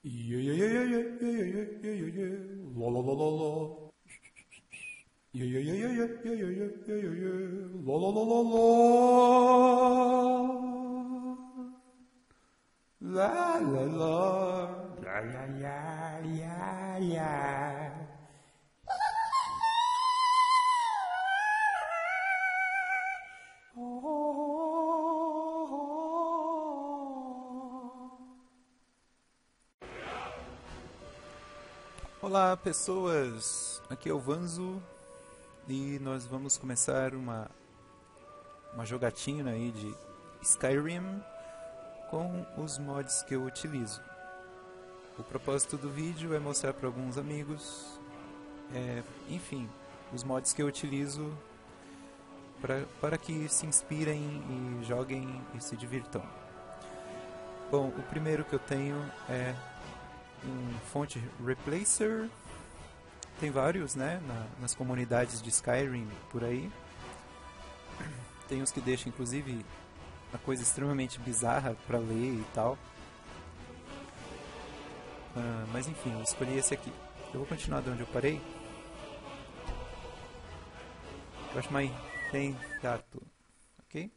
Yeah, yeah, yeah, yeah, yeah, yeah, yeah, yeah, yeah, yeah. La la la la la. Yeah, yeah, yeah, yeah, yeah, yeah, yeah, yeah, yeah, yeah, yeah. La la la la la. La la la. La la la la la. Olá, pessoas! Aqui é o Vanzo e nós vamos começar uma jogatina aí de Skyrim com os mods que eu utilizo. O propósito do vídeo é mostrar para alguns amigos, enfim, os mods que eu utilizo para que se inspirem e joguem e se divirtam. Bom, o primeiro que eu tenho é um font replacer. Tem vários, né, nas comunidades de Skyrim por aí. Tem uns que deixam inclusive uma coisa extremamente bizarra para ler e tal. Mas enfim, eu escolhi esse aqui. Eu vou continuar de onde eu parei. Eu acho mais sensato, ok?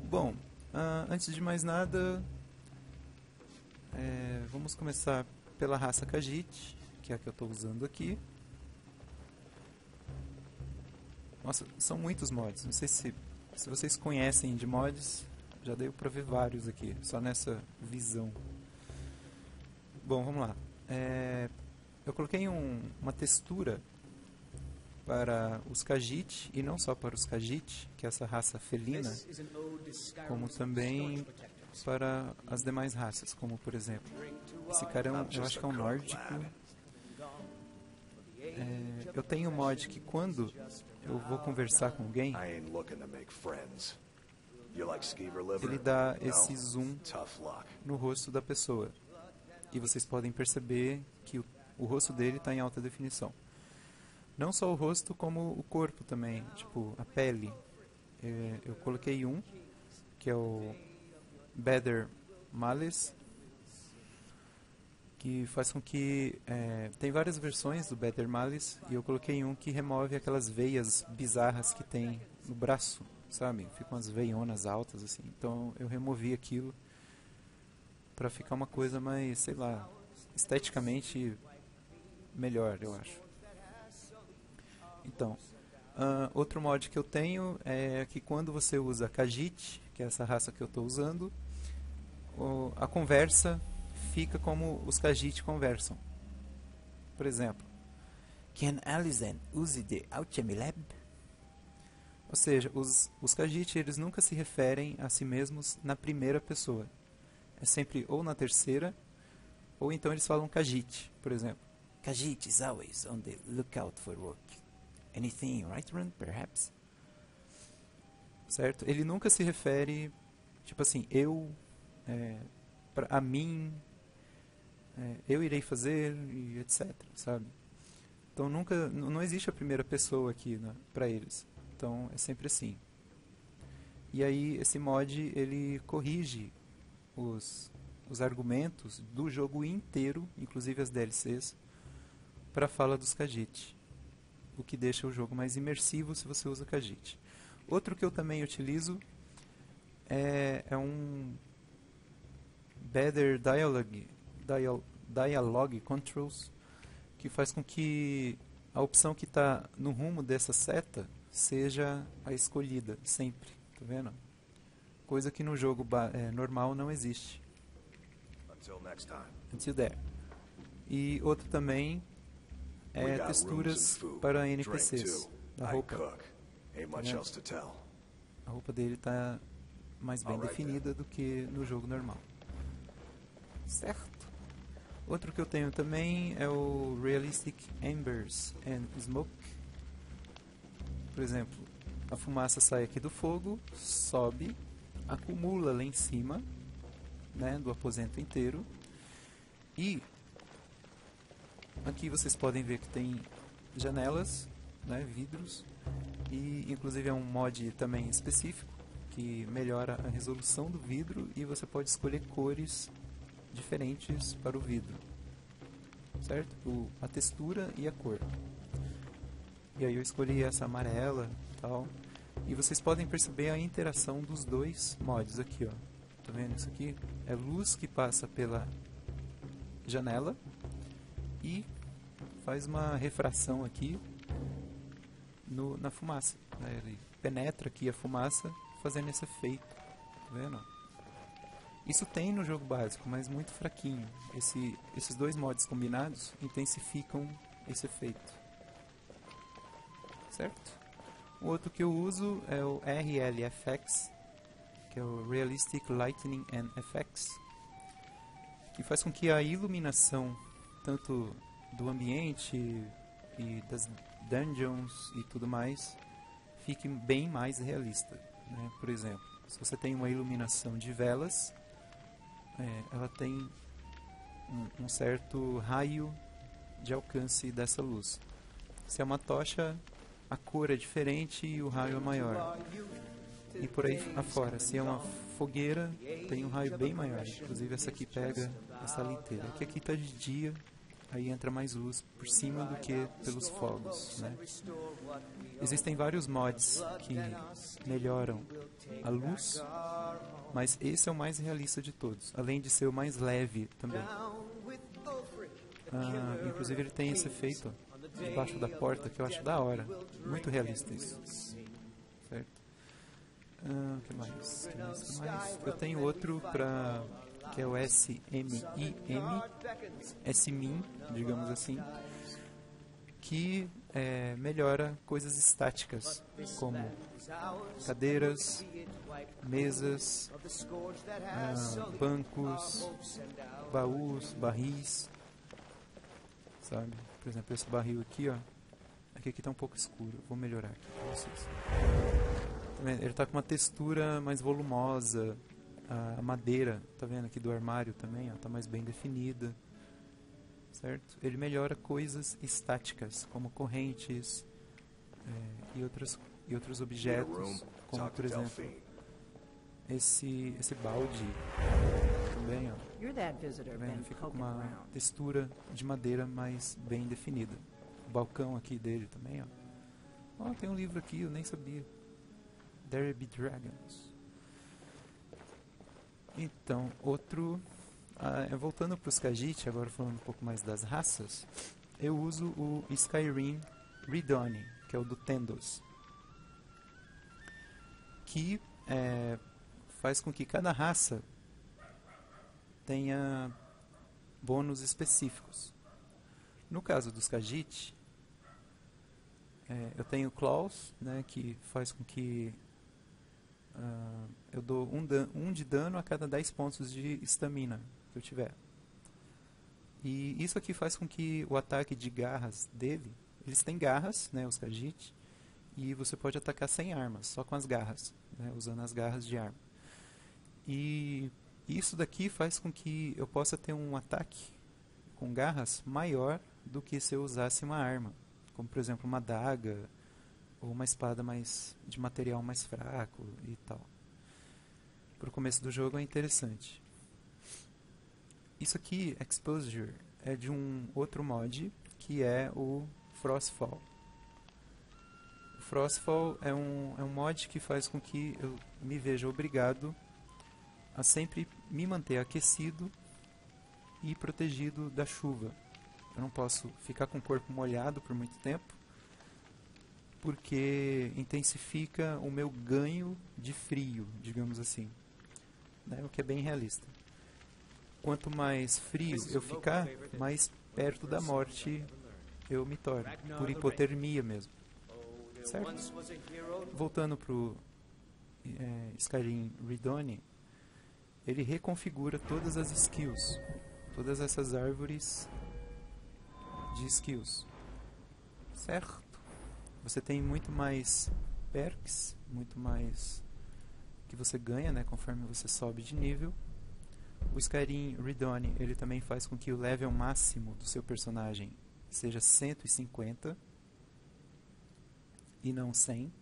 Bom, antes de mais nada, vamos começar pela raça Khajiit, que é a que eu estou usando aqui. Nossa, são muitos mods. Não sei se vocês conhecem de mods. Já deu pra ver vários aqui, só nessa visão. Bom, vamos lá. Eu coloquei uma textura para os Khajiit, e não só para os Khajiit, que é essa raça felina, como também para as demais raças, como por exemplo, esse cara eu acho que é um nórdico. Eu tenho um mod que quando eu vou conversar com alguém, ele dá esse zoom no rosto da pessoa. E vocês podem perceber que o rosto dele está em alta definição. Não só o rosto, como o corpo também, tipo a pele. Eu coloquei um, que é o Better Malice, que faz com que... tem várias versões do Better Malice, e eu coloquei um que remove aquelas veias bizarras que tem no braço, sabe? Ficam as veionas altas, assim. Então eu removi aquilo pra ficar uma coisa mais, sei lá, esteticamente melhor, eu acho. Então, outro mod que eu tenho é que quando você usa Khajiit, que é essa raça que eu estou usando, a conversa fica como os Khajiit conversam. Por exemplo, Can Alizen use the Alchemy Lab? Ou seja, os Khajiit eles nunca se referem a si mesmos na primeira pessoa. É sempre ou na terceira, ou então eles falam Khajiit, por exemplo. Khajiit is always on the lookout for work. Anything, right, Run, perhaps? Certo? Ele nunca se refere, tipo assim, a mim, eu irei fazer, e etc, sabe? Então não existe a primeira pessoa aqui, né, para eles. Então é sempre assim. E aí esse mod, ele corrige os argumentos do jogo inteiro, inclusive as DLCs, para a fala dos Khajiit. O que deixa o jogo mais imersivo se você usa Khajiit. Outro que eu também utilizo é um Better Dialogue Controls, que faz com que a opção que está no rumo dessa seta seja a escolhida, sempre. Tá vendo? Coisa que no jogo normal não existe. Until there. E outro também texturas para NPCs da roupa. A roupa dele está mais bem definida do que no jogo normal. Certo? Outro que eu tenho também é o Realistic Embers and Smoke. Por exemplo, a fumaça sai aqui do fogo, sobe, acumula lá em cima, né, do aposento inteiro. E aqui vocês podem ver que tem janelas, né, vidros, e inclusive é um mod também específico que melhora a resolução do vidro e você pode escolher cores diferentes para o vidro, certo? A textura e a cor. E aí eu escolhi essa amarela e tal. E vocês podem perceber a interação dos dois mods aqui, ó. Tá vendo isso aqui? É luz que passa pela janela e faz uma refração aqui na fumaça, né? Ele penetra aqui a fumaça fazendo esse efeito, tá vendo? Isso tem no jogo básico, mas muito fraquinho. Esses dois mods combinados intensificam esse efeito, certo? O outro que eu uso é o RLFX, que é o Realistic Lighting and Effects, que faz com que a iluminação, tanto do ambiente e das dungeons e tudo mais, fique bem mais realista, né? Por exemplo, se você tem uma iluminação de velas, ela tem um certo raio de alcance dessa luz. Se é uma tocha, a cor é diferente e o raio é maior. E por aí afora, se é uma fogueira, tem um raio bem maior. Inclusive essa aqui pega a sala inteira. Aqui está de dia, aí entra mais luz por cima do que pelos fogos, né? Existem vários mods que melhoram a luz, mas esse é o mais realista de todos, além de ser o mais leve também. Inclusive ele tem esse efeito, ó, debaixo da porta, que eu acho da hora. Muito realista isso. Certo? O que mais? Eu tenho outro que é o SMIM, digamos assim, que melhora coisas estáticas, como cadeiras, mesas, bancos, baús, barris, sabe? Por exemplo, esse barril aqui, ó. Aqui está um pouco escuro. Vou melhorar aqui para vocês. Ele está com uma textura mais volumosa. A madeira, tá vendo aqui do armário também, ó, tá mais bem definida, certo? Ele melhora coisas estáticas, como correntes e outros objetos, como por exemplo esse balde também, ó. Tá vendo? Fica com uma textura de madeira mais bem definida. O balcão aqui dele também, ó. Ó, tem um livro aqui, eu nem sabia. There Be Dragons. Então, outro... voltando para os Khajiit, agora falando um pouco mais das raças, eu uso o Skyrim Ridoni, que é o do Tendos, que faz com que cada raça tenha bônus específicos. No caso dos Khajiit, eu tenho Claws, né, que faz com que eu dou um de dano a cada 10 pontos de estamina que eu tiver. E isso aqui faz com que o ataque de garras dele... Eles têm garras, né, os Khajiit, e você pode atacar sem armas, só com as garras, né, usando as garras de arma. E isso daqui faz com que eu possa ter um ataque com garras maior do que se eu usasse uma arma, como por exemplo uma adaga ou uma espada de material mais fraco e tal. Para o começo do jogo é interessante. Isso aqui, Exposure, é de um outro mod, que é o Frostfall. O Frostfall é um mod que faz com que eu me veja obrigado a sempre me manter aquecido e protegido da chuva. Eu não posso ficar com o corpo molhado por muito tempo, porque intensifica o meu ganho de frio, digamos assim, né? O que é bem realista. Quanto mais frio eu ficar, mais perto da morte eu me torno, por hipotermia mesmo, certo? Voltando para o Skyrim Ridoni, ele reconfigura todas as skills, todas essas árvores de skills, certo? Você tem muito mais perks, muito mais que você ganha, né, conforme você sobe de nível. O Skyrim Ridoni, ele também faz com que o level máximo do seu personagem seja 150 e não 100.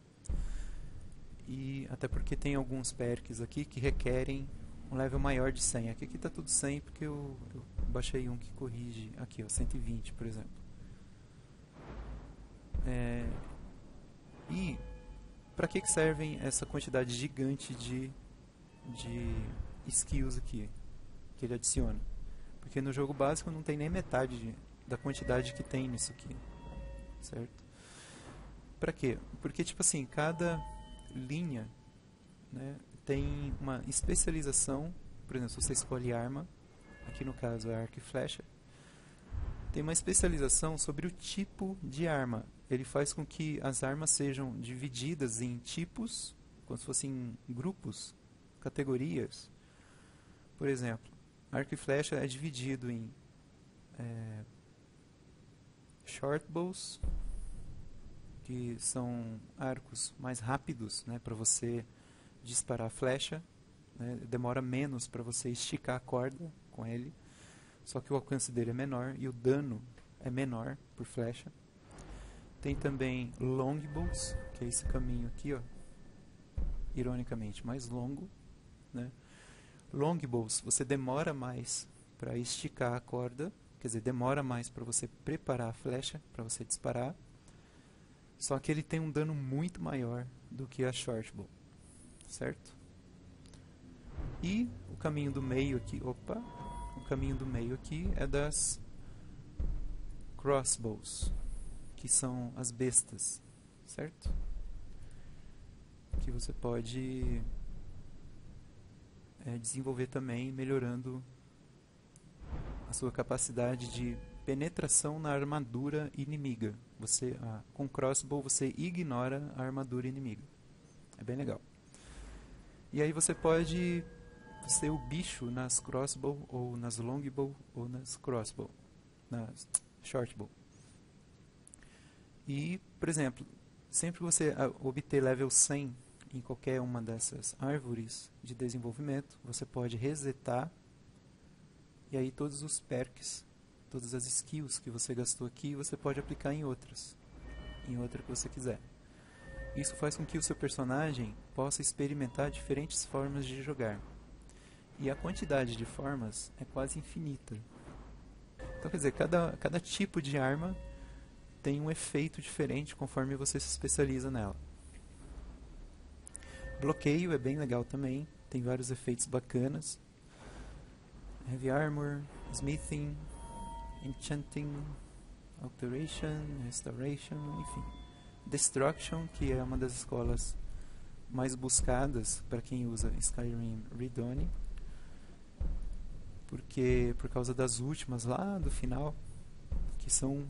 E até porque tem alguns perks aqui que requerem um level maior de 100. Aqui tá tudo 100 porque eu baixei um que corrige. Aqui, ó, 120, por exemplo. E para que servem essa quantidade gigante de skills aqui que ele adiciona? Porque no jogo básico não tem nem metade da quantidade que tem nisso aqui, certo? Para quê? Porque tipo assim, cada linha, né, tem uma especialização. Por exemplo, se você escolhe arma, aqui no caso é arco e flecha, tem uma especialização sobre o tipo de arma. Ele faz com que as armas sejam divididas em tipos, como se fossem grupos, categorias. Por exemplo, arco e flecha é dividido em short bows, que são arcos mais rápidos, né, para você disparar a flecha, né, demora menos para você esticar a corda com ele, só que o alcance dele é menor e o dano é menor por flecha. Tem também longbows, que é esse caminho aqui, ó, ironicamente mais longo, né? Longbows, você demora mais para esticar a corda, quer dizer, demora mais para você preparar a flecha, para você disparar. Só que ele tem um dano muito maior do que a shortbow, certo? E o caminho do meio aqui, o caminho do meio aqui é das crossbows, que são as bestas, certo? Que você pode desenvolver também, melhorando a sua capacidade de penetração na armadura inimiga. Com crossbow você ignora a armadura inimiga. É bem legal. E aí você pode ser o bicho nas crossbow, ou nas longbow, ou nas crossbow, nas shortbow. E, por exemplo, sempre que você obter level 100 em qualquer uma dessas árvores de desenvolvimento, você pode resetar, e aí todos os perks, todas as skills que você gastou aqui, você pode aplicar em outra que você quiser. Isso faz com que o seu personagem possa experimentar diferentes formas de jogar. E a quantidade de formas é quase infinita. Então, quer dizer, cada tipo de arma tem um efeito diferente conforme você se especializa nela. Bloqueio é bem legal também, tem vários efeitos bacanas. Heavy Armor, Smithing, Enchanting, Alteration, Restoration, enfim. Destruction, que é uma das escolas mais buscadas para quem usa Skyrim Redone, porque por causa das últimas lá do final, que são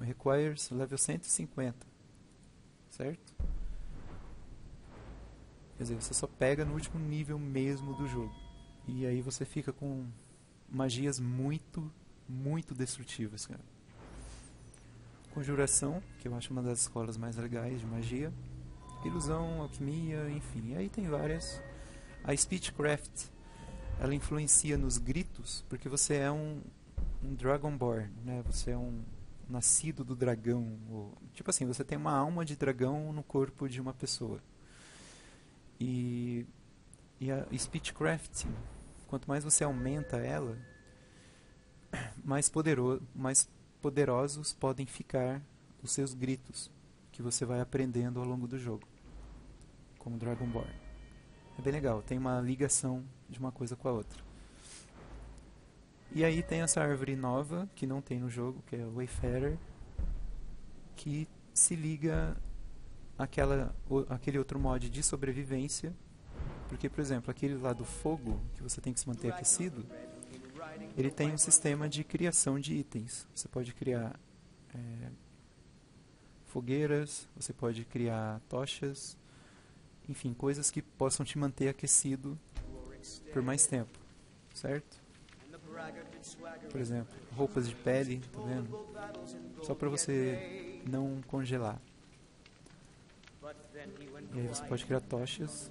requires level 150, certo? Quer dizer, você só pega no último nível mesmo do jogo, e aí você fica com magias muito, muito destrutivas, cara. Conjuração, que eu acho uma das escolas mais legais de magia. Ilusão, alquimia, enfim. E aí tem várias. A Speechcraft, ela influencia nos gritos, porque você é um Dragonborn, né? Você é um nascido do dragão. Tipo assim, você tem uma alma de dragão no corpo de uma pessoa. E a Speechcraft, quanto mais você aumenta ela, mais poderosos podem ficar os seus gritos, que você vai aprendendo ao longo do jogo, como Dragonborn. É bem legal, tem uma ligação de uma coisa com a outra. E aí tem essa árvore nova, que não tem no jogo, que é o Wayfarer, que se liga àquele outro mod de sobrevivência, porque, por exemplo, aquele lá do fogo, que você tem que se manter aquecido, ele tem um sistema de criação de itens. Você pode criar fogueiras, você pode criar tochas, enfim, coisas que possam te manter aquecido por mais tempo, certo? Por exemplo, roupas de pele, tá vendo? Só para você não congelar. E aí você pode criar tochas,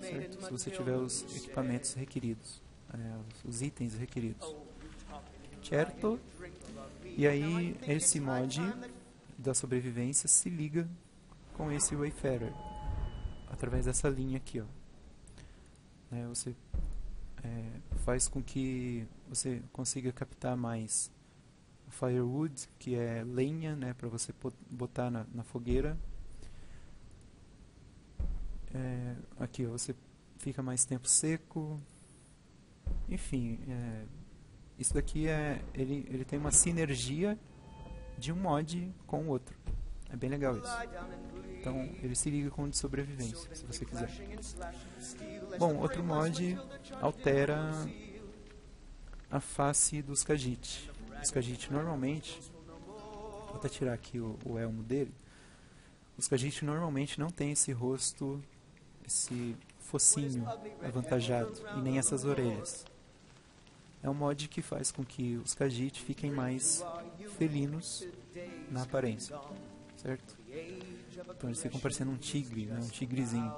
certo? Se você tiver os equipamentos requeridos. Os itens requeridos, certo? E aí esse mod da sobrevivência se liga com esse Wayfarer, através dessa linha aqui, ó. Você faz com que você consiga captar mais firewood, que é lenha, né, para você botar na fogueira. Aqui, ó, você fica mais tempo seco. Enfim, isso daqui ele tem uma sinergia de um mod com o outro. É bem legal isso. Então ele se liga com o de sobrevivência, se você quiser. Bom, outro mod altera a face dos Khajiit. Os Khajiit normalmente, vou até tirar aqui o elmo dele. Os Khajiit normalmente não tem esse rosto, esse focinho avantajado e nem essas orelhas. É um mod que faz com que os Khajiit fiquem mais felinos na aparência, certo? Então eles ficam parecendo um tigre, né? Um tigrezinho,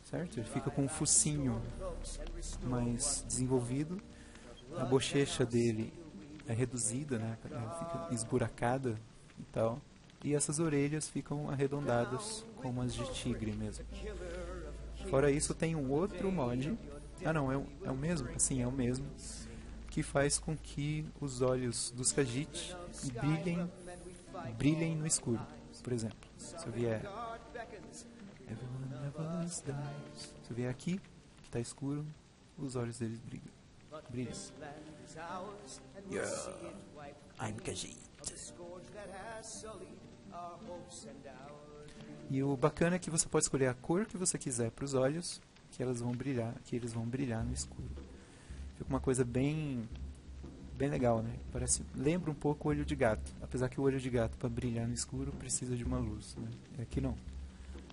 certo? Ele fica com um focinho mais desenvolvido, a bochecha dele é reduzida, né? Ela fica esburacada e tal, e essas orelhas ficam arredondadas como as de tigre mesmo. Fora isso, tem um outro mod. Ah não, é o mesmo? Sim, é o mesmo. Que faz com que os olhos dos Khajiit brilhem no escuro, por exemplo. Se eu vier se eu vier aqui, que está escuro, os olhos deles brilham. Yeah, I'm Khajiit. E o bacana é que você pode escolher a cor que você quiser para os olhos, que eles vão brilhar no escuro. Fica uma coisa bem legal, né? Lembra um pouco o olho de gato, apesar que o olho de gato, para brilhar no escuro, precisa de uma luz, né? Aqui não,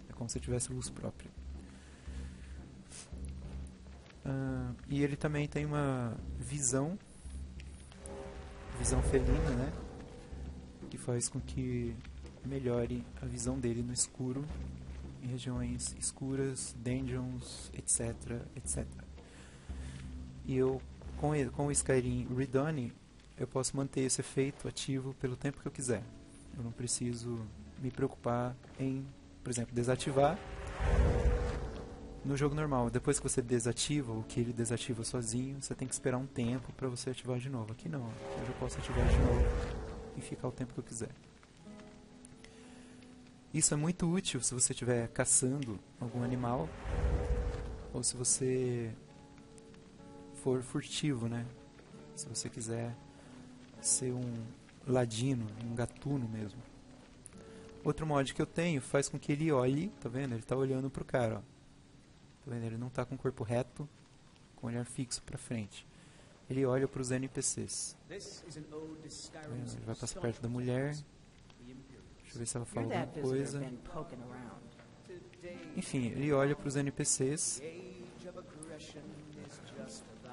é como se tivesse luz própria. E ele também tem uma visão felina, né? Que faz com que melhore a visão dele no escuro, em regiões escuras, dungeons, etc, etc. E eu, com o Skyrim Redone, eu posso manter esse efeito ativo pelo tempo que eu quiser. Eu não preciso me preocupar em, por exemplo, desativar no jogo normal. Depois que você desativa, o que ele desativa sozinho, você tem que esperar um tempo para você ativar de novo. Aqui não, eu já posso ativar de novo e ficar o tempo que eu quiser. Isso é muito útil se você estiver caçando algum animal, ou se você for furtivo, né? Se você quiser ser um ladino, um gatuno mesmo. Outro mod que eu tenho faz com que ele olhe, tá vendo? Ele tá olhando pro cara, ó. Tá vendo? Ele não tá com o corpo reto, com o olhar fixo pra frente. Ele olha pros NPCs. Tá vendo? Ele vai passar perto da mulher. Deixa eu ver se ela fala alguma coisa. Enfim, ele olha para os NPCs,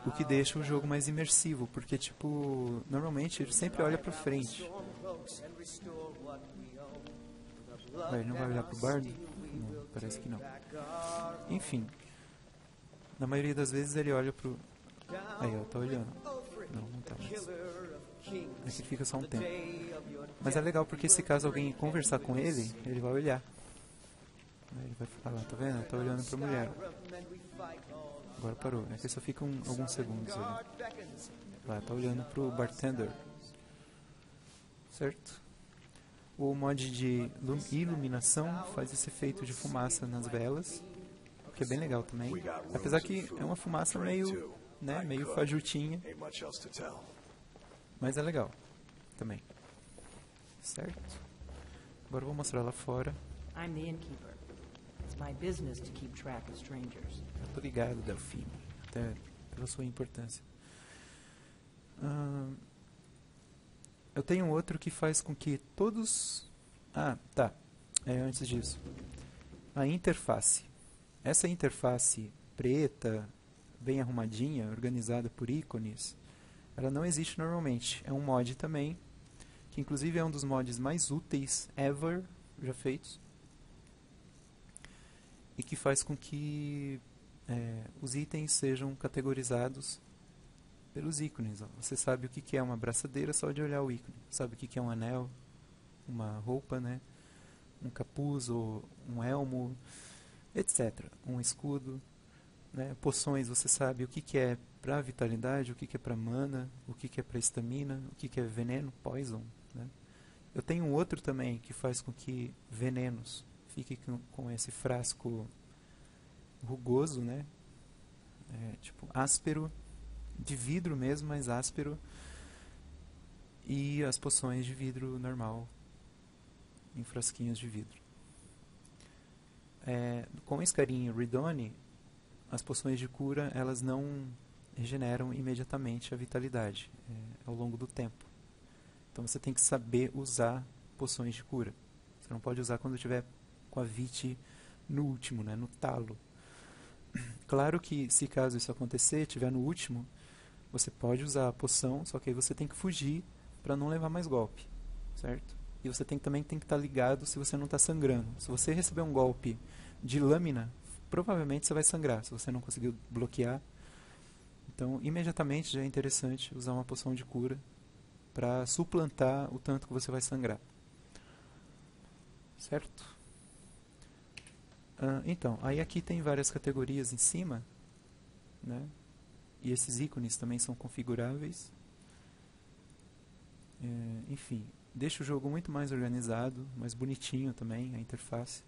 o que deixa o jogo mais imersivo, porque, tipo, normalmente ele sempre olha para frente. Ele não vai olhar pro bardo? Não, parece que não. Enfim, na maioria das vezes ele olha pro... Aí, ó, tá olhando. Não tá mais. Aqui fica só um tempo. Mas é legal porque se caso alguém conversar com ele, ele vai olhar. Ele vai falar, tá vendo? Tá olhando pra mulher. Agora parou. Aqui só ficam alguns segundos ali. Lá, tá olhando pro bartender. Certo? O mod de iluminação faz esse efeito de fumaça nas velas, que é bem legal também. Apesar que é uma fumaça meio, né, meio fajutinha. Mas é legal também. Certo? Agora eu vou mostrar lá fora. I'm the innkeeper. It's my business to keep track of strangers. Muito obrigado, Delfim, até pela sua importância. Eu tenho outro que faz com que todos... tá. Antes disso. A interface. Essa interface preta, bem arrumadinha, organizada por ícones, ela não existe normalmente. É um mod também, que inclusive é um dos mods mais úteis ever já feitos, e que faz com que os itens sejam categorizados pelos ícones. Ó. Você sabe o que é uma braçadeira só de olhar o ícone. Sabe o que é um anel, uma roupa, né? Um capuz ou um elmo, etc. Um escudo, né? Poções, você sabe o que, que é para vitalidade, o que, que é para mana, o que, que é para estamina, o que, que é veneno, poison, né? Eu tenho um outro também que faz com que venenos fiquem com esse frasco rugoso, né? Tipo áspero, de vidro mesmo, mas áspero. E as poções de vidro normal, em frasquinhos de vidro. Com Skyrim e Redone, as poções de cura elas não regeneram imediatamente a vitalidade ao longo do tempo. Então você tem que saber usar poções de cura. Você não pode usar quando estiver com a vit no último, né, no talo. Claro que se caso isso acontecer, estiver no último, você pode usar a poção, só que aí você tem que fugir para não levar mais golpe, certo? E você também tem que estar ligado se você não está sangrando. Se você receber um golpe de lâmina, provavelmente você vai sangrar, se você não conseguiu bloquear. Então, imediatamente já é interessante usar uma poção de cura para suplantar o tanto que você vai sangrar. Certo? Então, aí aqui tem várias categorias em cima, né? E esses ícones também são configuráveis. Enfim, deixa o jogo muito mais organizado, mais bonitinho também, a interface.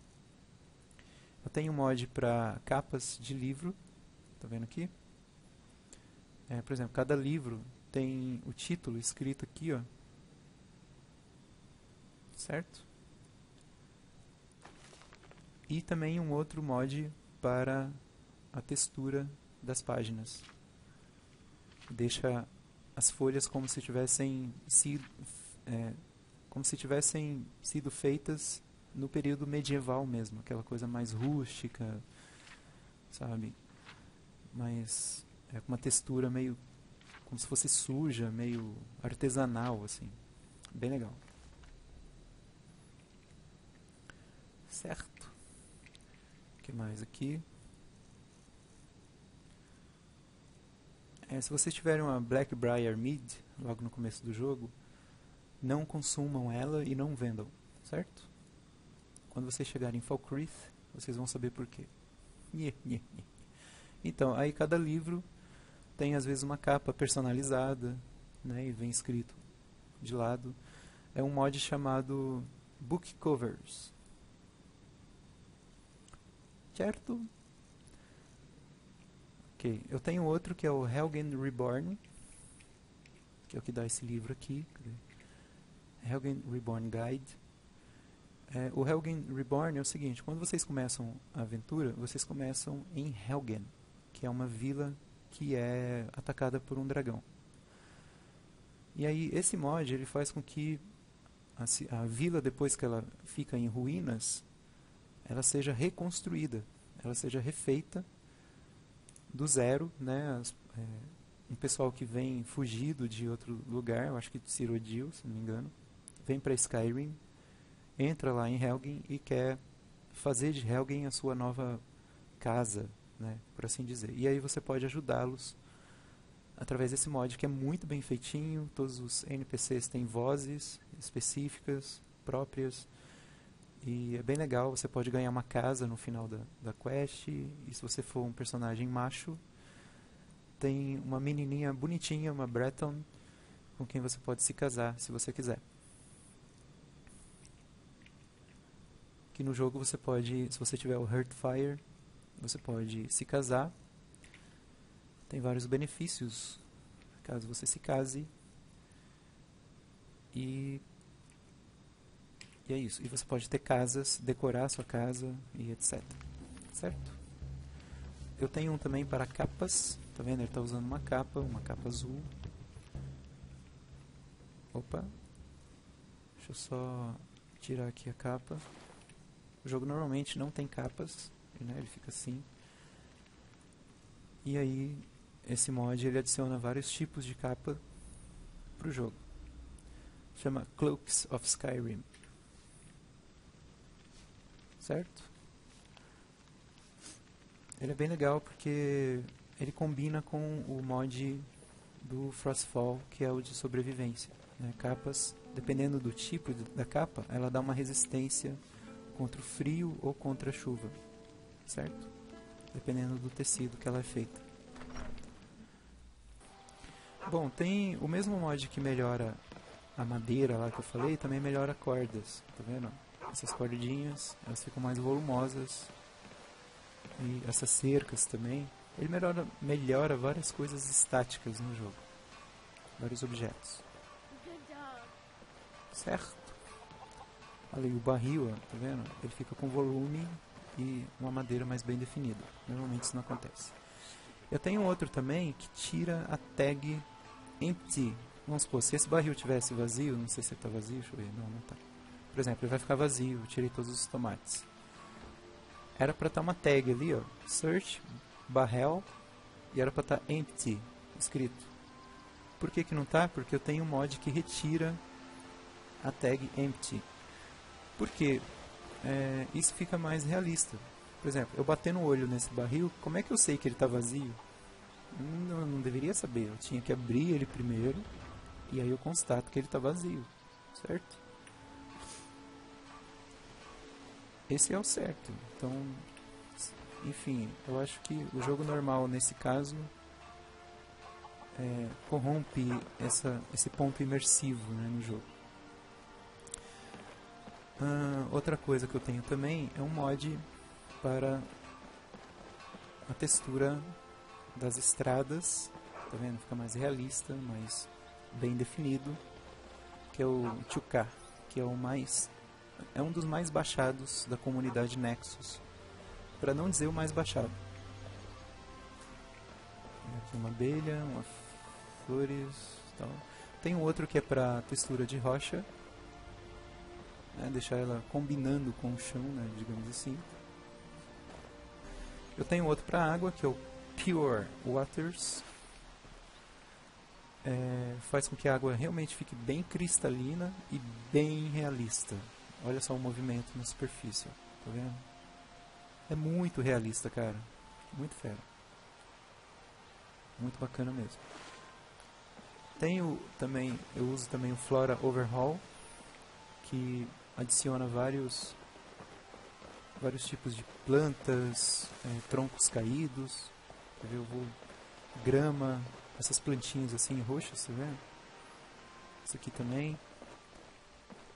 Eu tenho um mod para capas de livro, tá vendo aqui? Por exemplo, cada livro tem o título escrito aqui, ó. Certo? E também um outro mod para a textura das páginas. Deixa as folhas como se tivessem sido feitas no período medieval mesmo, aquela coisa mais rústica, sabe? Mas com uma textura meio como se fosse suja, meio artesanal, assim. Bem legal. Certo? O que mais aqui? Se vocês tiverem uma Blackbriar Mead logo no começo do jogo, não consumam ela e não vendam, certo? Quando vocês chegarem em Falkreath, vocês vão saber por quê. Então, aí cada livro tem às vezes uma capa personalizada, né, e vem escrito de lado. É um mod chamado Book Covers. Certo? Ok, eu tenho outro que é o Helgen Reborn, que é o que dá esse livro aqui. Helgen Reborn Guide. O Helgen Reborn é o seguinte: quando vocês começam a aventura, vocês começam em Helgen, que é uma vila que é atacada por um dragão. E aí esse mod ele faz com que a vila, depois que ela fica em ruínas, ela seja reconstruída, ela seja refeita do zero, né? Um pessoal que vem fugido de outro lugar, eu acho que de Cyrodiil, se não me engano, vem para Skyrim, entra lá em Helgen e quer fazer de Helgen a sua nova casa, né, por assim dizer. E aí você pode ajudá-los através desse mod que é muito bem feitinho. Todos os NPCs têm vozes específicas, próprias, e é bem legal. Você pode ganhar uma casa no final da quest, e se você for um personagem macho, tem uma menininha bonitinha, uma Breton, com quem você pode se casar, se você quiser. Aqui no jogo você pode, se você tiver o Heartfire, você pode se casar. Tem vários benefícios caso você se case. E é isso. E você pode ter casas, decorar a sua casa e etc. Certo? Eu tenho um também para capas. Tá vendo? Ele está usando uma capa azul. Opa. Deixa eu só tirar aqui a capa. O jogo normalmente não tem capas, né? Ele fica assim. E aí esse mod ele adiciona vários tipos de capa para o jogo. Chama Cloaks of Skyrim. Certo? Ele é bem legal porque ele combina com o mod do Frostfall, que é o de sobrevivência. né? Capas, dependendo do tipo da capa, ela dá uma resistência contra o frio ou contra a chuva, certo? Dependendo do tecido que ela é feita. Bom, tem o mesmo mod que melhora a madeira lá que eu falei, também melhora cordas, tá vendo? Essas cordinhas, elas ficam mais volumosas. E essas cercas também. Ele melhora várias coisas estáticas no jogo. Vários objetos. Certo? Olha aí, o barril, ó, tá vendo? Ele fica com volume e uma madeira mais bem definida. Normalmente isso não acontece. Eu tenho outro também que tira a tag empty. Vamos supor, se esse barril tivesse vazio, não sei se ele está vazio, deixa eu ver, não tá. Por exemplo, ele vai ficar vazio, eu tirei todos os tomates. Era para estar uma tag ali, ó, search barrel, e era para estar empty escrito. Por que que não tá? Porque eu tenho um mod que retira a tag empty. Porque isso fica mais realista. Por exemplo, eu batendo o olho nesse barril, como é que eu sei que ele está vazio? Não deveria saber, eu tinha que abrir ele primeiro e aí eu constato que ele está vazio, certo? Esse é o certo. Então, enfim, eu acho que o jogo normal nesse caso corrompe esse ponto imersivo, né, no jogo. Outra coisa que eu tenho também é um mod para a textura das estradas, tá vendo? Fica mais realista, mais bem definido, que é o 2K, que é um dos mais baixados da comunidade Nexus, para não dizer o mais baixado. Aqui uma abelha, uma flores, tal. Tem um outro que é para textura de rocha, né? Deixar ela combinando com o chão, né? Digamos assim. Eu tenho outro para água, que é o Pure Waters. Faz com que a água realmente fique bem cristalina e bem realista. Olha só o movimento na superfície, tá vendo? É muito realista, cara. Muito fera. Muito bacana mesmo. Eu uso também o Flora Overhaul, que adiciona vários tipos de plantas, troncos caídos, grama, essas plantinhas assim roxas, tá vendo? Isso aqui também,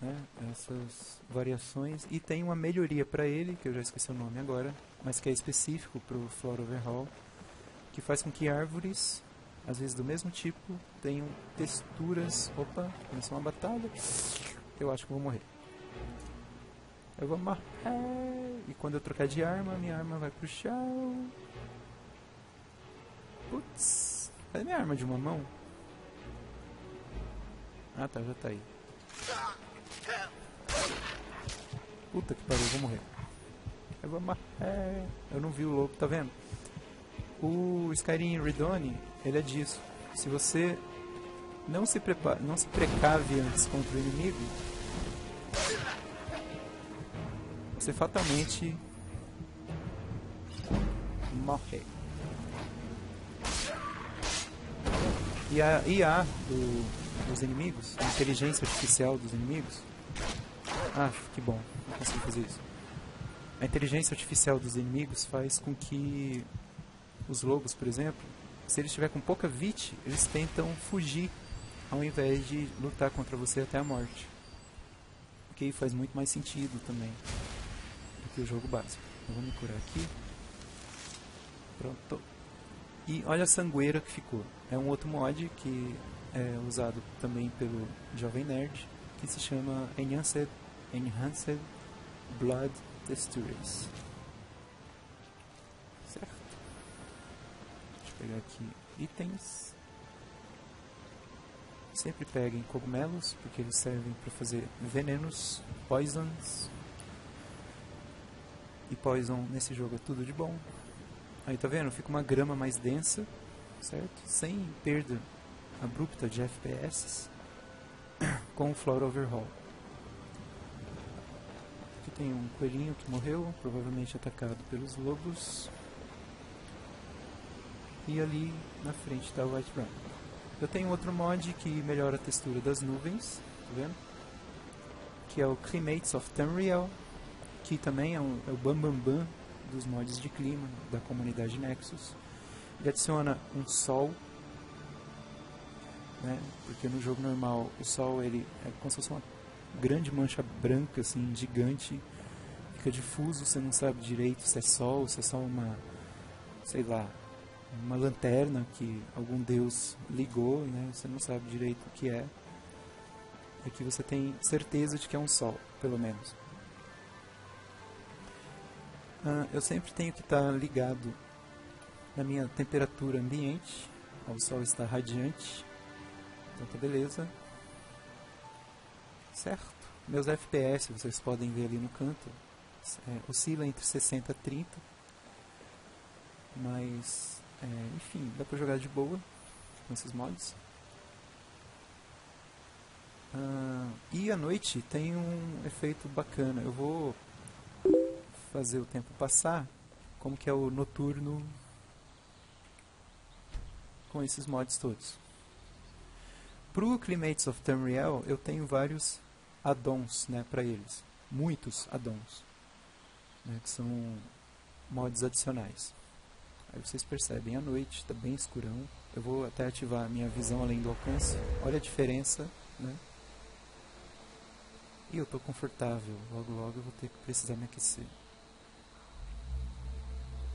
né? Essas variações, e tem uma melhoria para ele, que eu já esqueci o nome agora, mas que é específico para o Flora Overhaul, que faz com que árvores, às vezes do mesmo tipo, tenham texturas. Opa, começou uma batalha. Eu acho que eu vou morrer. Eu vou morrer. E quando eu trocar de arma, minha arma vai pro chão. Putz, cadê minha arma de uma mão? Ah tá, já tá aí. Puta que pariu, eu vou morrer. Eu vou morrer. Eu não vi o lobo, tá vendo? O Skyrim Redone, ele é disso. Se você não se precave antes contra o inimigo, você fatalmente morre. E a IA dos inimigos, a inteligência artificial dos inimigos, que bom, não consegui fazer isso. A inteligência artificial dos inimigos faz com que os lobos, por exemplo, se eles estiver com pouca vit, eles tentam fugir ao invés de lutar contra você até a morte. O que faz muito mais sentido também do que o jogo básico. Eu vou me curar aqui. Pronto. E olha a sangueira que ficou. É um outro mod que é usado também pelo Jovem Nerd, que se chama Enhanced Blood Textures. Certo? Deixa eu pegar aqui itens. Sempre peguem cogumelos, porque eles servem para fazer venenos, poisons. E poison nesse jogo é tudo de bom. Aí tá vendo? Fica uma grama mais densa, certo? Sem perda abrupta de FPS com o Flora Overhaul. Aqui tem um coelhinho que morreu, provavelmente atacado pelos lobos. E ali na frente está o Whiterun. Eu tenho outro mod que melhora a textura das nuvens, tá vendo? Que é o Climates of Tamriel, que também é o bambambam dos mods de clima da comunidade Nexus. Ele adiciona um sol, né? Porque no jogo normal o sol ele é como se fosse uma grande mancha branca, assim, gigante, fica difuso, você não sabe direito se é sol, se é só uma, sei lá, uma lanterna que algum deus ligou, né? Você não sabe direito o que é. Aqui você tem certeza de que é um sol, pelo menos. Eu sempre tenho que estar ligado na minha temperatura ambiente. O sol está radiante, então tá beleza. Certo? Meus FPS, vocês podem ver ali no canto, oscila entre 60 e 30. Mas, enfim, dá pra jogar de boa com esses mods. E à noite tem um efeito bacana. Eu vou fazer o tempo passar como que é o noturno com esses mods todos. Pro Climates of Tamriel eu tenho vários add-ons, né, para eles. Muitos add-ons, né, que são mods adicionais. Aí vocês percebem, à noite está bem escurão. Eu vou até ativar a minha visão além do alcance. Olha a diferença, né? E eu estou confortável. Logo logo eu vou ter que precisar me aquecer.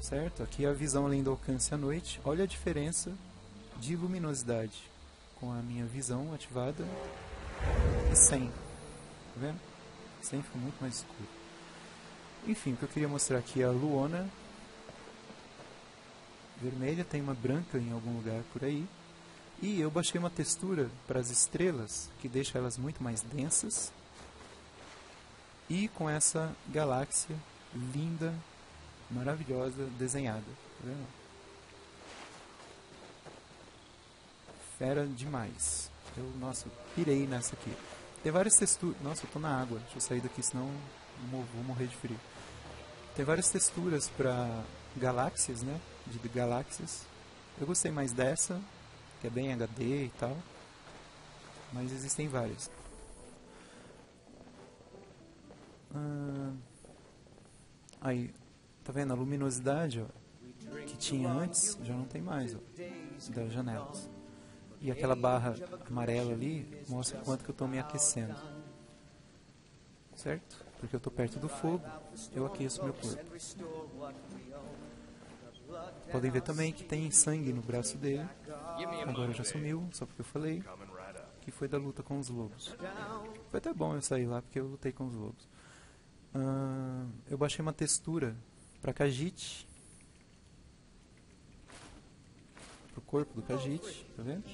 Certo? Aqui é a visão além do alcance à noite. Olha a diferença de luminosidade com a minha visão ativada e sem. Tá vendo? Sem fica muito mais escuro. Enfim, o que eu queria mostrar aqui é a Luona vermelha, tem uma branca em algum lugar por aí. E eu baixei uma textura para as estrelas que deixa elas muito mais densas. E com essa galáxia linda, maravilhosa, desenhada. Tá vendo? Fera demais. Nossa, eu pirei nessa aqui. Tem várias texturas. Nossa, eu tô na água. Deixa eu sair daqui, senão vou morrer de frio. Tem várias texturas para galáxias, né? De galáxias. Eu gostei mais dessa, que é bem HD e tal. Mas existem várias. Aí, tá vendo? A luminosidade, ó, que tinha antes, já não tem mais, ó, das janelas. E aquela barra amarela ali mostra quanto que eu estou me aquecendo. Certo? Porque eu estou perto do fogo, eu aqueço meu corpo. Podem ver também que tem sangue no braço dele. Agora já sumiu, só porque eu falei que foi da luta com os lobos. Foi até bom eu sair lá porque eu lutei com os lobos. Eu baixei uma textura para Khajiit, pro corpo do Khajiit, tá vendo?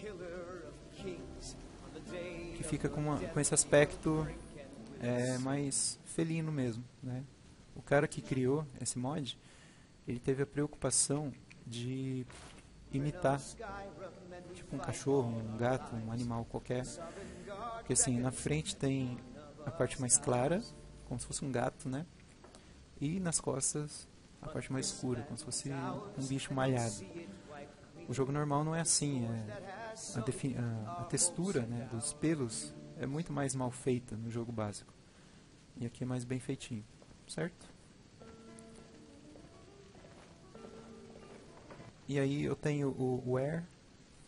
Que fica com esse aspecto mais felino mesmo, né? O cara que criou esse mod, ele teve a preocupação de imitar tipo um cachorro, um gato, um animal qualquer. Porque assim, na frente tem a parte mais clara, como se fosse um gato, né? E nas costas a parte mais escura, como se fosse um bicho malhado. O jogo normal não é assim, a textura, né, dos pelos é muito mais mal feita no jogo básico. E aqui é mais bem feitinho, certo? E aí eu tenho o Wear.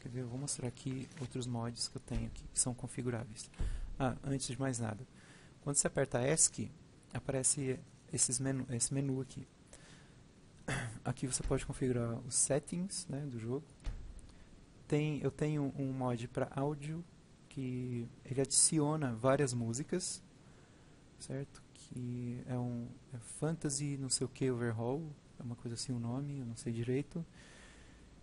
Quer ver, eu vou mostrar aqui outros mods que eu tenho aqui, que são configuráveis. Antes de mais nada, quando você aperta ESC, aparece esse menu aqui. Aqui você pode configurar os settings, né, do jogo. Eu tenho um mod para áudio que ele adiciona várias músicas, certo? Que é Fantasy não sei o que Overhaul, é uma coisa assim o nome, eu não sei direito.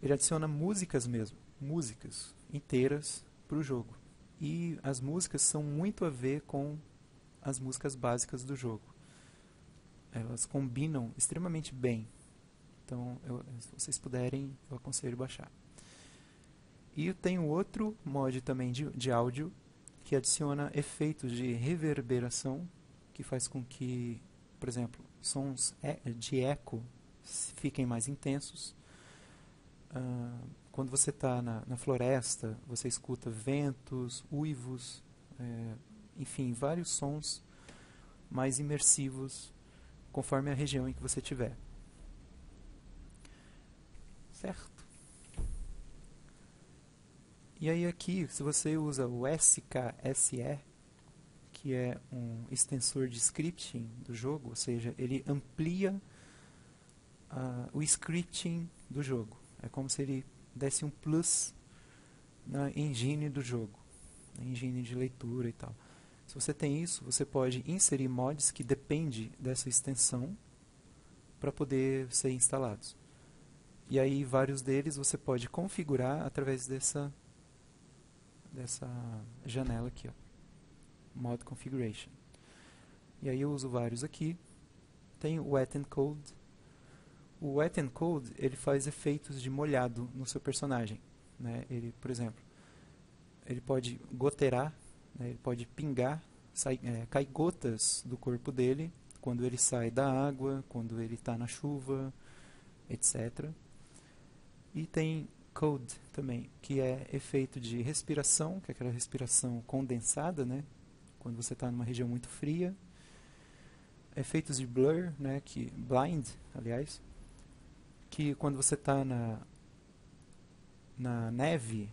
Ele adiciona músicas mesmo, músicas inteiras para o jogo. E as músicas são muito a ver com as músicas básicas do jogo. Elas combinam extremamente bem. Então, se vocês puderem, eu aconselho baixar. E eu tenho outro mod também de áudio que adiciona efeitos de reverberação, que faz com que, por exemplo, sons de eco fiquem mais intensos. quando você está na floresta, você escuta ventos, uivos, enfim, vários sons mais imersivos conforme a região em que você estiver. Certo? E aí aqui, se você usa o SKSE, que é um extensor de scripting do jogo, ou seja, ele amplia o scripting do jogo. É como se ele desse um plus na engine do jogo, na engine de leitura e tal. Se você tem isso, você pode inserir mods que dependem dessa extensão para poder ser instalados. E aí vários deles você pode configurar através dessa janela aqui, ó, Mod Configuration. E aí eu uso vários aqui. Tem o Wet and Cold. O Wet and Cold, ele faz efeitos de molhado no seu personagem, né? Ele, por exemplo, ele pode goteirar, né? Ele pode pingar, cai gotas do corpo dele quando ele sai da água, quando ele está na chuva, etc. E tem Cold também, que é efeito de respiração, que é aquela respiração condensada, né? Quando você está numa região muito fria. Efeitos de blur, né? Blind, aliás, que quando você está na neve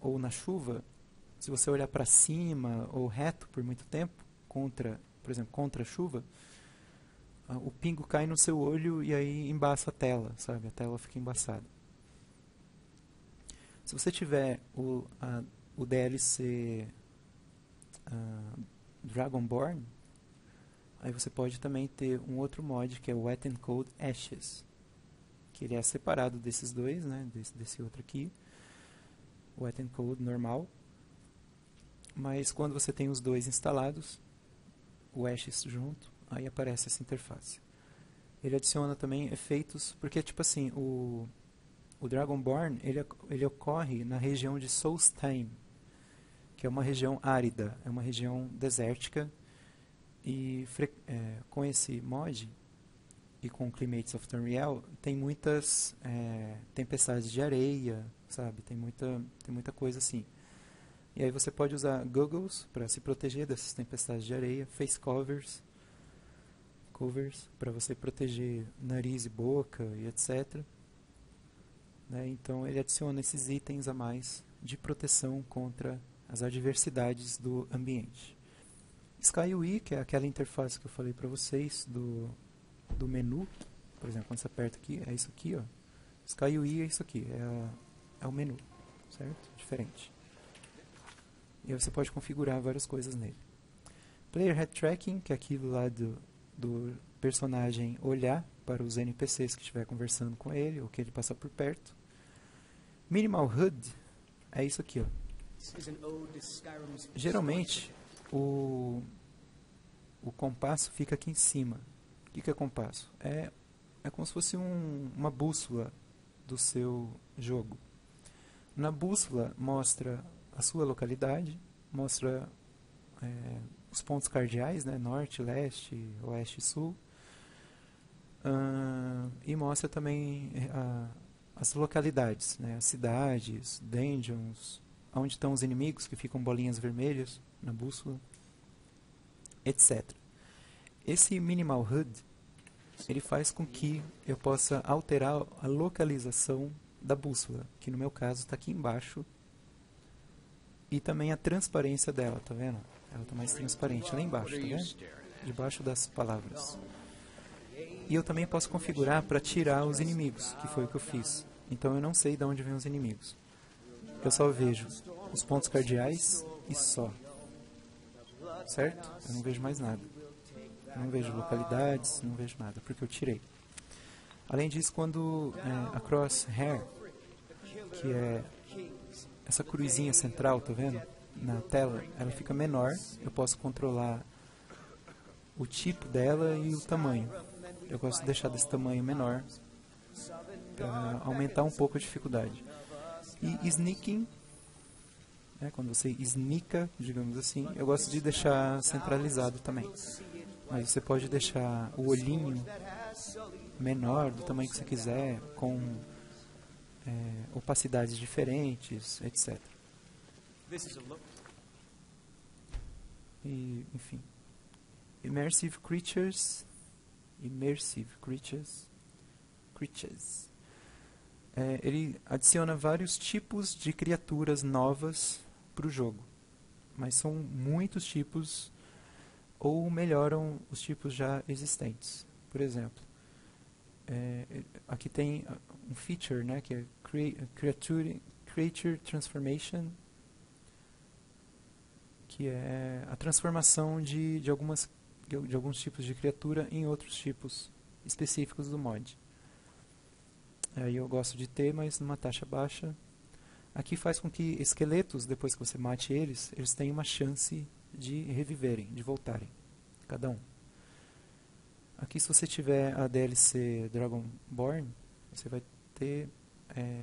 ou na chuva, se você olhar para cima ou reto por muito tempo, por exemplo, contra a chuva, o pingo cai no seu olho e aí embaça a tela, sabe? A tela fica embaçada. Se você tiver o DLC Dragonborn, aí você pode também ter um outro mod que é o Wet and Cold Ashes, que ele é separado desses dois, né? Desse outro aqui, o Wet and Cold normal. Mas quando você tem os dois instalados, o Ashes junto, aí aparece essa interface. Ele adiciona também efeitos, porque tipo assim, o Dragonborn, ele ocorre na região de Solstheim, que é uma região árida, é uma região desértica, e com esse mod e com o Climates of Tamriel tem muitas tempestades de areia, sabe? Tem muita coisa assim. E aí você pode usar goggles para se proteger dessas tempestades de areia, face covers para você proteger nariz e boca e etc. Né? Então ele adiciona esses itens a mais de proteção contra as adversidades do ambiente. SkyUI, que é aquela interface que eu falei para vocês do menu, por exemplo, quando você aperta aqui, é isso aqui, ó. SkyUI é isso aqui, é o menu, certo? Diferente. E aí você pode configurar várias coisas nele. Player Head Tracking, que é aquilo lá do personagem olhar para os NPCs que estiver conversando com ele, ou que ele passar por perto. Minimal HUD é isso aqui, ó. Geralmente, o compasso fica aqui em cima. O que é compasso? É como se fosse uma bússola do seu jogo. Na bússola mostra a sua localidade, mostra os pontos cardeais, né, norte, leste, oeste e sul, e mostra também as localidades, né, as cidades, dungeons, onde estão os inimigos que ficam bolinhas vermelhas na bússola, etc. Esse Minimal HUD, ele faz com que eu possa alterar a localização da bússola, que no meu caso está aqui embaixo, e também a transparência dela, tá vendo? Ela está mais transparente lá embaixo, tá vendo? Debaixo das palavras. E eu também posso configurar para tirar os inimigos, que foi o que eu fiz. Então eu não sei de onde vêm os inimigos. Eu só vejo os pontos cardeais e só. Certo? Eu não vejo mais nada. Eu não vejo localidades, não vejo nada, porque eu tirei. Além disso, quando a crosshair, que é essa cruzinha central, tá vendo? Na tela, ela fica menor. Eu posso controlar o tipo dela e o tamanho. Eu gosto de deixar desse tamanho menor para aumentar um pouco a dificuldade. E sneaking, né, quando você sneaka, digamos assim, eu gosto de deixar centralizado também. Mas você pode deixar o olhinho menor, do tamanho que você quiser, com opacidades diferentes, etc. E, enfim, Immersive Creatures. Ele adiciona vários tipos de criaturas novas para o jogo, mas são muitos tipos, ou melhoram os tipos já existentes. Por exemplo, aqui tem um feature, né, que é Creature Transformation, que é a transformação de alguns tipos de criatura em outros tipos específicos do mod. Aí eu gosto de ter, mas numa taxa baixa. Aqui faz com que esqueletos, depois que você mate eles tenham uma chance de reviverem, de voltarem, cada um. Aqui, se você tiver a DLC Dragonborn, você vai ter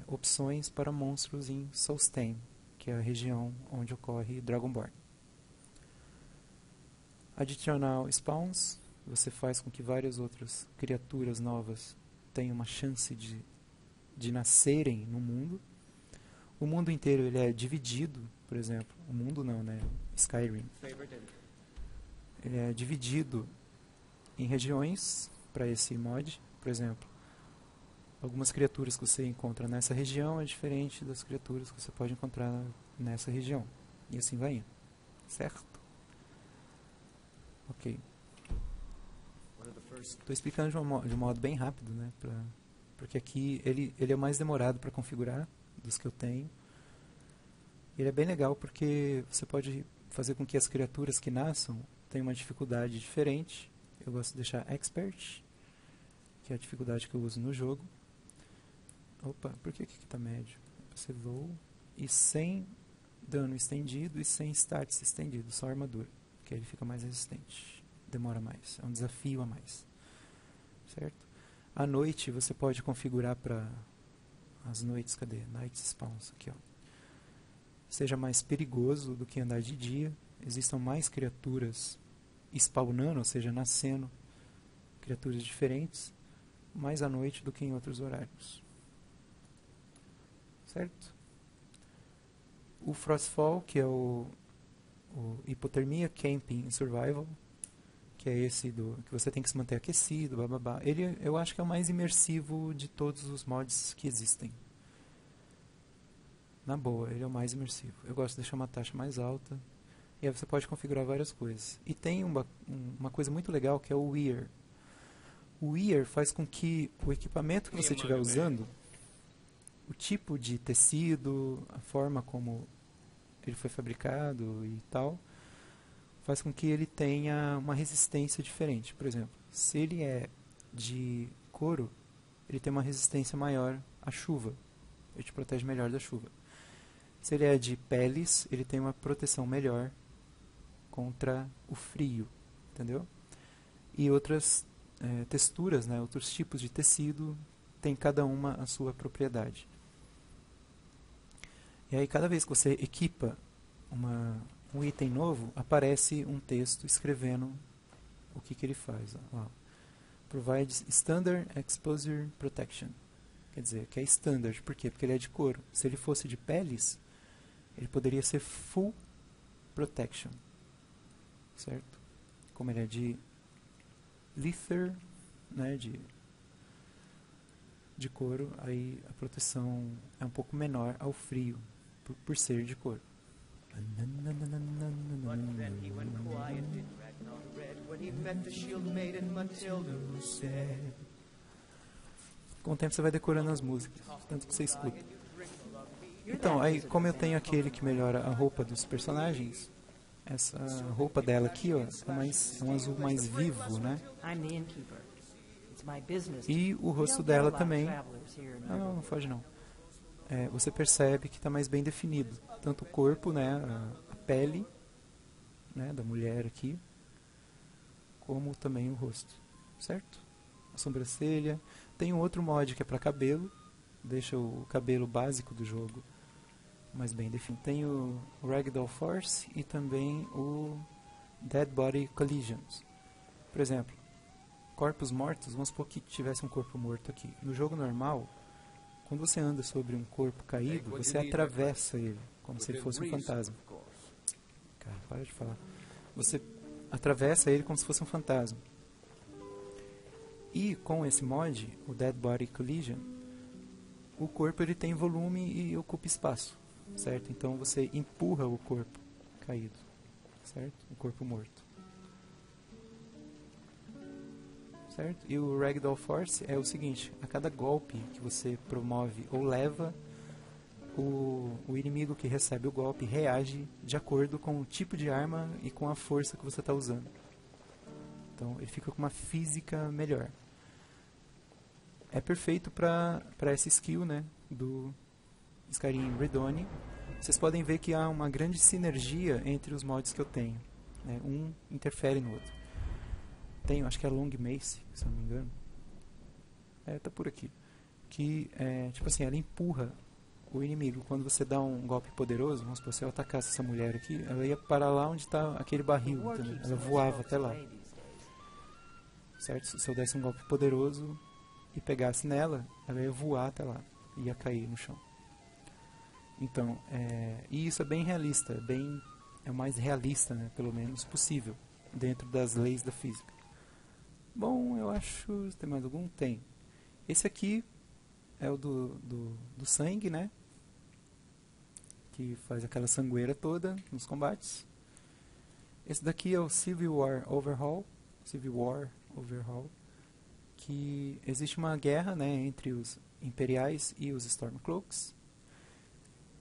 opções para monstros em Solstheim, que é a região onde ocorre Dragonborn. Adicional spawns, você faz com que várias outras criaturas novas tenham uma chance de nascerem no mundo. O mundo inteiro ele é dividido, por exemplo, o mundo não, né? Skyrim. Ele é dividido em regiões para esse mod. Por exemplo, algumas criaturas que você encontra nessa região é diferente das criaturas que você pode encontrar nessa região. E assim vai indo. Certo? Ok. Estou explicando de um modo bem rápido, né? Porque aqui ele é o mais demorado para configurar dos que eu tenho. Ele é bem legal porque você pode fazer com que as criaturas que nasçam tenham uma dificuldade diferente. Eu gosto de deixar Expert, que é a dificuldade que eu uso no jogo. Opa, por que aqui está médio? Você low e sem dano estendido e sem stats estendido, só armadura, que aí ele fica mais resistente. Demora mais, é um desafio a mais. Certo? À noite você pode configurar para as noites, cadê? Night Spawns, aqui ó. Seja mais perigoso do que andar de dia. Existam mais criaturas spawnando, ou seja, nascendo, criaturas diferentes, mais à noite do que em outros horários. Certo? O Frostfall, que é o Hipotermia, Camping e Survival, que é esse que você tem que se manter aquecido, bababá. Ele, eu acho que é o mais imersivo de todos os mods que existem. Na boa, ele é o mais imersivo. Eu gosto de deixar uma taxa mais alta. E aí você pode configurar várias coisas. E tem uma coisa muito legal que é o Wear. O Wear faz com que o equipamento que você estiver usando, o tipo de tecido, a forma como ele foi fabricado e tal, faz com que ele tenha uma resistência diferente. Por exemplo, se ele é de couro, ele tem uma resistência maior à chuva. Ele te protege melhor da chuva. Se ele é de peles, ele tem uma proteção melhor contra o frio, entendeu? E outras texturas, né, outros tipos de tecido, tem cada uma a sua propriedade. E aí cada vez que você equipa um item novo, aparece um texto escrevendo o que ele faz. Ó. Provides Standard Exposure Protection. Quer dizer, que é standard. Por quê? Porque ele é de couro. Se ele fosse de peles, ele poderia ser Full Protection. Certo? Como ele é de leather, né, de couro, aí a proteção é um pouco menor ao frio, por ser de couro. Com o tempo você vai decorando as músicas, tanto que você escuta. Então, aí como eu tenho aquele que melhora a roupa dos personagens, essa roupa dela aqui, ó, é um azul mais vivo, né? E o rosto dela também. Não foge não. Você percebe que está mais bem definido. Tanto o corpo, né, a pele, né, da mulher aqui, como também o rosto. Certo? A sobrancelha. Tem um outro mod que é para cabelo. Deixa o cabelo básico do jogo mais bem definido. Tem o Ragdoll Force e também o Dead Body Collisions. Por exemplo, corpos mortos, vamos supor que tivesse um corpo morto aqui. No jogo normal, quando você anda sobre um corpo caído, você atravessa ele, como se ele fosse um fantasma. Cara, para de falar. Você atravessa ele como se fosse um fantasma. E com esse mod, o Dead Body Collision, o corpo ele tem volume e ocupa espaço, certo? Então você empurra o corpo caído, certo? O corpo morto. Certo? E o Ragdoll Force é o seguinte: a cada golpe que você promove ou leva, o inimigo que recebe o golpe reage de acordo com o tipo de arma e com a força que você está usando. Então ele fica com uma física melhor. É perfeito para essa skill, né, do Skyrim Redone. Vocês podem ver que há uma grande sinergia entre os mods que eu tenho, né? Um interfere no outro. Tenho, acho que é a Long Mace, se não me engano. Tá por aqui. Que, tipo assim, ela empurra o inimigo. Quando você dá um golpe poderoso, vamos supor, se eu atacasse essa mulher aqui, ela ia parar lá onde está aquele barril, entendeu? Ela voava até lá. Certo? Se eu desse um golpe poderoso e pegasse nela, ela ia voar até lá, ia cair no chão. Então, e isso é bem realista, é o mais realista, né, pelo menos possível, dentro das leis da física. Bom, eu acho, tem mais algum? Tem. Esse aqui é o do sangue, né, que faz aquela sangueira toda nos combates. Esse daqui é o Civil War Overhaul, que existe uma guerra, né, entre os Imperiais e os Stormcloaks,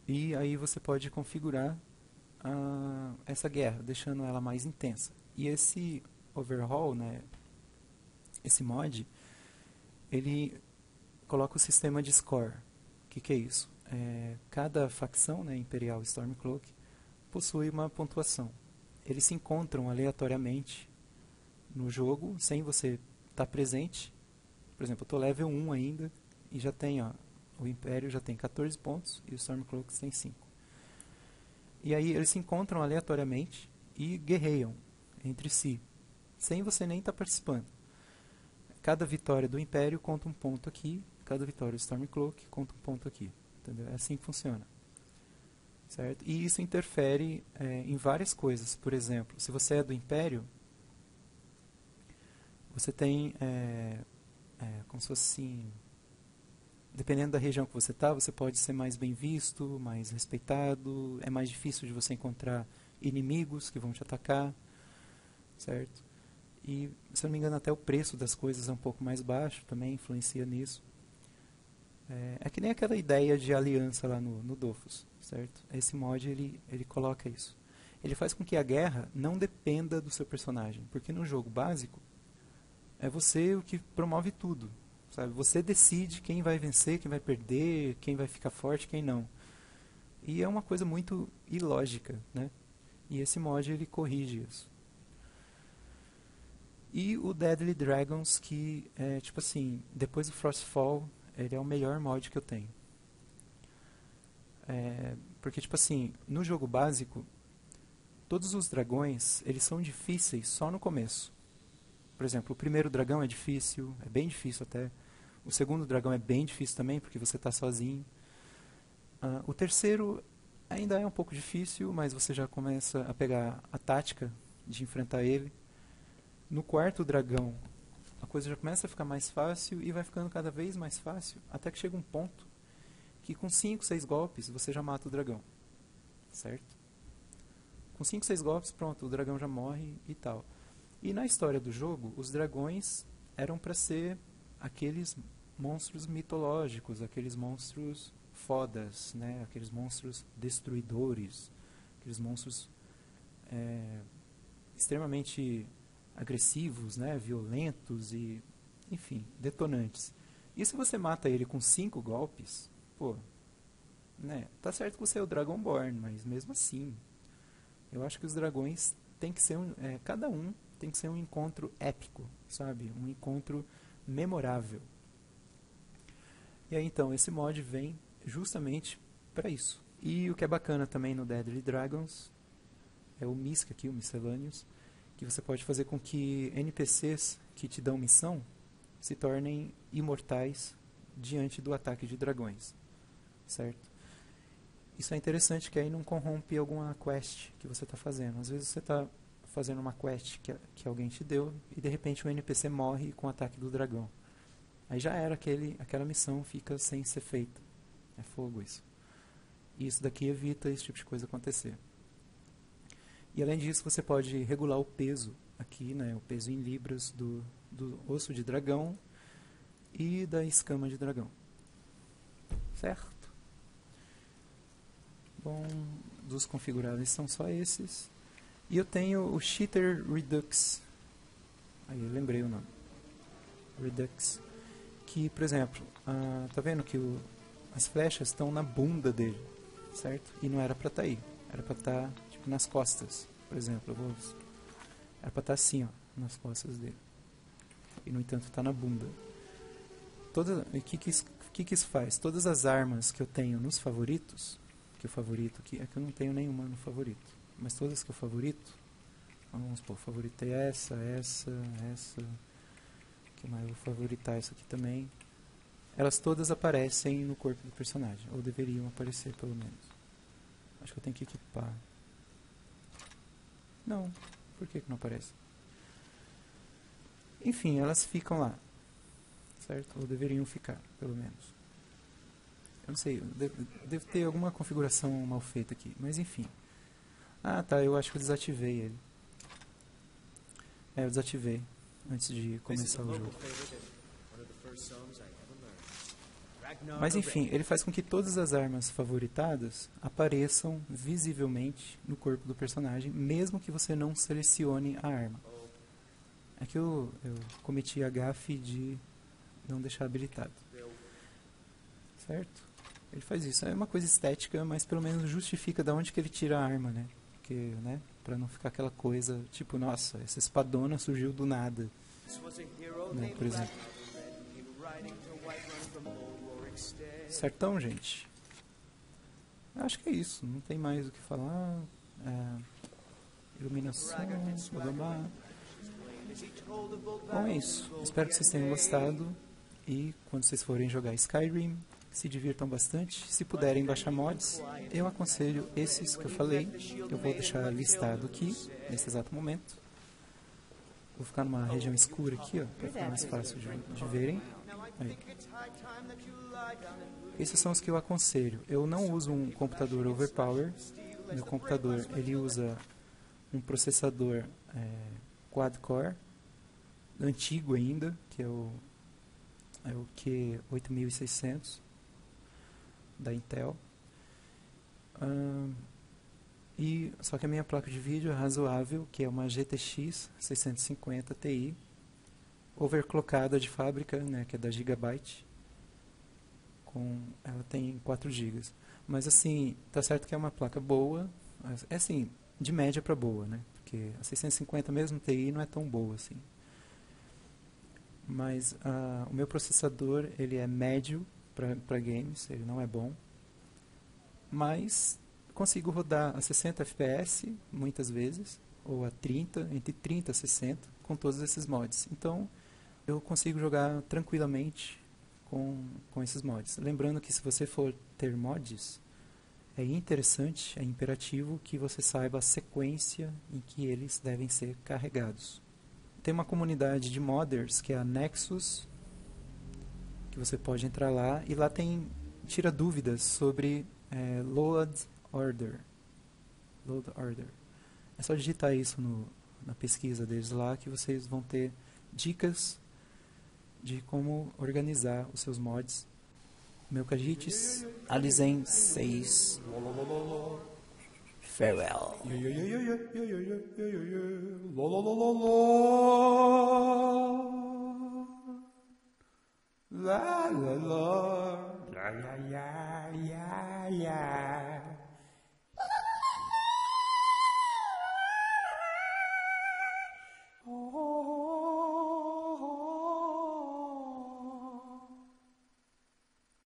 e aí você pode configurar essa guerra, deixando ela mais intensa. E esse Overhaul, né, esse mod, ele coloca o sistema de score. O que é isso? Cada facção, né, Imperial e Stormcloak, possui uma pontuação. Eles se encontram aleatoriamente no jogo, sem você estar presente. Por exemplo, eu estou level 1 ainda, e já tem, ó, o Império já tem 14 pontos, e o Stormcloaks tem 5. E aí eles se encontram aleatoriamente e guerreiam entre si, sem você nem estar participando. Cada vitória do Império conta um ponto aqui, cada vitória do Stormcloak conta um ponto aqui. Entendeu? É assim que funciona. Certo? E isso interfere em várias coisas. Por exemplo, se você é do Império, você tem, como se fosse assim, dependendo da região que você está, você pode ser mais bem visto, mais respeitado, é mais difícil de você encontrar inimigos que vão te atacar, certo? E, se eu não me engano, até o preço das coisas é um pouco mais baixo, também influencia nisso. É que nem aquela ideia de aliança lá no Dofus, certo? Esse mod, ele coloca isso. Ele faz com que a guerra não dependa do seu personagem, porque no jogo básico, é você o que promove tudo, sabe? Você decide quem vai vencer, quem vai perder, quem vai ficar forte, quem não. E é uma coisa muito ilógica, né? E esse mod, ele corrige isso. E o Deadly Dragons, que é tipo assim, depois do Frostfall, ele é o melhor mod que eu tenho. Porque tipo assim, no jogo básico, todos os dragões, eles são difíceis só no começo. Por exemplo, o primeiro dragão é difícil, é bem difícil até. O segundo dragão é bem difícil também, porque você está sozinho. O terceiro ainda é um pouco difícil, mas você já começa a pegar a tática de enfrentar ele. No quarto dragão, a coisa já começa a ficar mais fácil e vai ficando cada vez mais fácil, até que chega um ponto que com 5, 6 golpes você já mata o dragão, certo? Com 5, 6 golpes, pronto, o dragão já morre e tal. E na história do jogo, os dragões eram para ser aqueles monstros mitológicos, aqueles monstros fodas, né? Aqueles monstros destruidores, aqueles monstros extremamente agressivos, né, violentos e, enfim, detonantes. E se você mata ele com 5 golpes, pô, né, tá certo que você é o Dragonborn, mas mesmo assim, eu acho que os dragões tem que ser cada um tem que ser um encontro épico, sabe, um encontro memorável. E aí então esse mod vem justamente para isso. E o que é bacana também no Deadly Dragons é o MISC aqui, o Miscellaneous, que você pode fazer com que NPCs que te dão missão se tornem imortais diante do ataque de dragões, certo? Isso é interessante, que aí não corrompe alguma quest que você está fazendo. Às vezes você está fazendo uma quest que alguém te deu e de repente o NPC morre com o ataque do dragão. Aí já era, aquela missão fica sem ser feita. É fogo isso. E isso daqui evita esse tipo de coisa acontecer. E além disso, você pode regular o peso aqui, né, o peso em libras do osso de dragão e da escama de dragão. Certo? Bom, dos configuráveis são só esses. E eu tenho o Cheater Redux. Aí eu lembrei o nome. Redux. Que, por exemplo, tá vendo que as flechas estão na bunda dele, certo? E não era pra estar aí. Era pra estar tipo, nas costas, por exemplo. Era pra estar assim, ó, nas costas dele. E, no entanto, está na bunda. O que isso faz? Todas as armas que eu tenho nos favoritos, que o favorito aqui, é que eu não tenho nenhuma no favorito, mas todas que eu favorito, vamos supor, favoritei essa, que mais? Eu vou favoritar essa aqui também. Elas todas aparecem no corpo do personagem, ou deveriam aparecer pelo menos. Acho que eu tenho que equipar. Não, por que não aparece? Enfim, elas ficam lá, certo? Ou deveriam ficar, pelo menos. Eu não sei, deve ter alguma configuração mal feita aqui, mas enfim. Ah, tá, eu acho que eu desativei ele. Eu desativei antes de começar o jogo. Mas enfim, ele faz com que todas as armas favoritadas apareçam visivelmente no corpo do personagem, mesmo que você não selecione a arma. É que eu cometi a gafe de não deixar habilitado. Certo? Ele faz isso. É uma coisa estética, mas pelo menos justifica de onde que ele tira a arma, né? Porque, né? Pra não ficar aquela coisa, tipo, nossa, essa espadona surgiu do nada. Né, por exemplo. Certão, gente? Acho que é isso. Não tem mais o que falar. Iluminação, blá blá blá. Bom, é isso. Espero que vocês tenham gostado. E quando vocês forem jogar Skyrim, se divirtam bastante. Se puderem baixar mods, eu aconselho esses que eu falei. Eu vou deixar listado aqui, nesse exato momento. Vou ficar numa região escura aqui, ó, para ficar mais fácil de verem. Aí. Esses são os que eu aconselho. Eu não uso um computador overpower. Meu computador, ele usa um processador quad-core, antigo ainda, que é o Q8600 da Intel. Só que a minha placa de vídeo é razoável, que é uma GTX 650 Ti, overclockada de fábrica, né, que é da Gigabyte. Ela tem 4 GB. Mas assim, tá certo que é uma placa boa, é assim, de média para boa, né? Porque a 650 mesmo Ti não é tão boa assim. Mas o meu processador, ele é médio para games, ele não é bom. Mas consigo rodar a 60 FPS muitas vezes, ou a 30, entre 30 e 60, com todos esses mods. Então, eu consigo jogar tranquilamente com esses mods. Lembrando que se você for ter mods, é interessante, é imperativo que você saiba a sequência em que eles devem ser carregados. Tem uma comunidade de modders, que é a Nexus, que você pode entrar lá, e lá tira dúvidas sobre load order. É só digitar isso na pesquisa deles lá, que vocês vão ter dicas de como organizar os seus mods. Meu Kajites, Alizen 6. Farewell. La la la. La la la la la.